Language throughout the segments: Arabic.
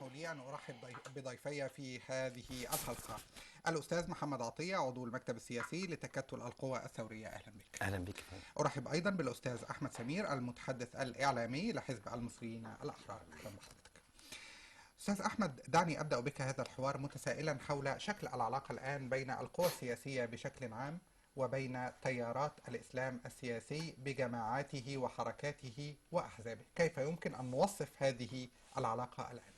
اسمحوا لي أن أرحب بضيفي في هذه الحلقة الأستاذ محمد عطية عضو المكتب السياسي لتكتل القوى الثورية. أهلا بك. اهلا بك فندم. أرحب أيضا بالأستاذ أحمد سمير المتحدث الإعلامي لحزب المصريين الأحرار. أهلا بحضرتك. أستاذ أحمد، دعني أبدأ بك هذا الحوار متسائلا حول شكل العلاقة الآن بين القوى السياسية بشكل عام وبين تيارات الإسلام السياسي بجماعاته وحركاته وأحزابه. كيف يمكن أن نوصف هذه العلاقة الآن؟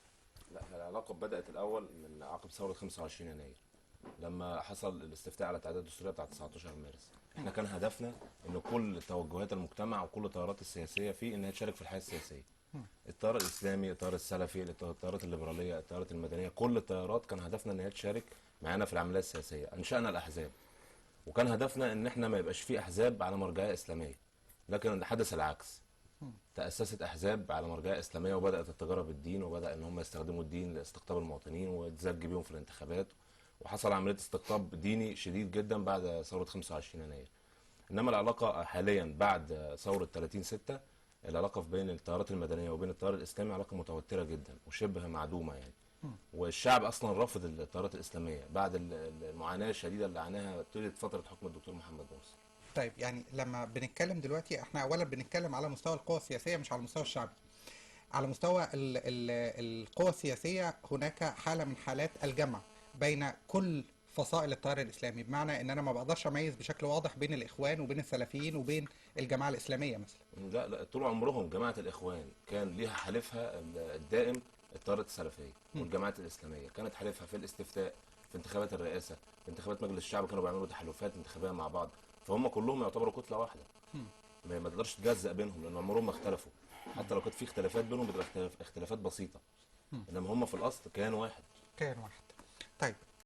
لا، العلاقة بدأت الأول من عقب ثورة 25 يناير لما حصل الاستفتاء على التعداد الدستورية بتاعت 19 مارس. احنا كان هدفنا ان كل توجهات المجتمع وكل التيارات السياسية فيه انها تشارك في الحياة السياسية. التيار الإسلامي، التيار السلفي، التيارات الليبرالية، التيارات المدنية، كل التيارات كان هدفنا ان هي تشارك معانا في العملية السياسية. أنشأنا الأحزاب، وكان هدفنا ان احنا ما يبقاش فيه أحزاب على مرجعية إسلامية، لكن حدث العكس. تأسست أحزاب على مرجعية إسلامية وبدأت التجارة بالدين، وبدأ إن هم يستخدموا الدين لاستقطاب المواطنين ويتزج بيهم في الانتخابات، وحصل عملية استقطاب ديني شديد جدا بعد ثورة 25 يناير. إنما العلاقة حاليا بعد ثورة 30/6، العلاقة بين التيارات المدنية وبين التيار الإسلامي علاقة متوترة جدا وشبه معدومة يعني. والشعب أصلا رفض التيارات الإسلامية بعد المعاناة الشديدة اللي عاناها طيلة فترة حكم الدكتور محمد مرسي. طيب، يعني لما بنتكلم دلوقتي احنا اولا بنتكلم على مستوى القوى السياسيه مش على المستوى الشعبي. على مستوى القوى السياسيه هناك حاله من حالات الجمع بين كل فصائل التيار الاسلامي، بمعنى ان انا ما بقدرش اميز بشكل واضح بين الاخوان وبين السلفيين وبين الجماعه الاسلاميه مثلا. لا لا، طول عمرهم جماعة الإخوان كان ليها حليفها الدائم التيارات السلفية، والجماعات الإسلامية كانت حليفها في الاستفتاء، في انتخابات الرئاسة، في انتخابات مجلس الشعب، كانوا بيعملوا تحالفات انتخابية مع بعض. فهم كلهم يعتبروا كتلة واحدة. ما تقدرش تجزأ بينهم لأن عمرهم ما اختلفوا. حتى لو كانت في اختلافات بينهم بتبقى اختلافات بسيطة، إنما هم في الأصل كيان واحد. كان واحد. طيب،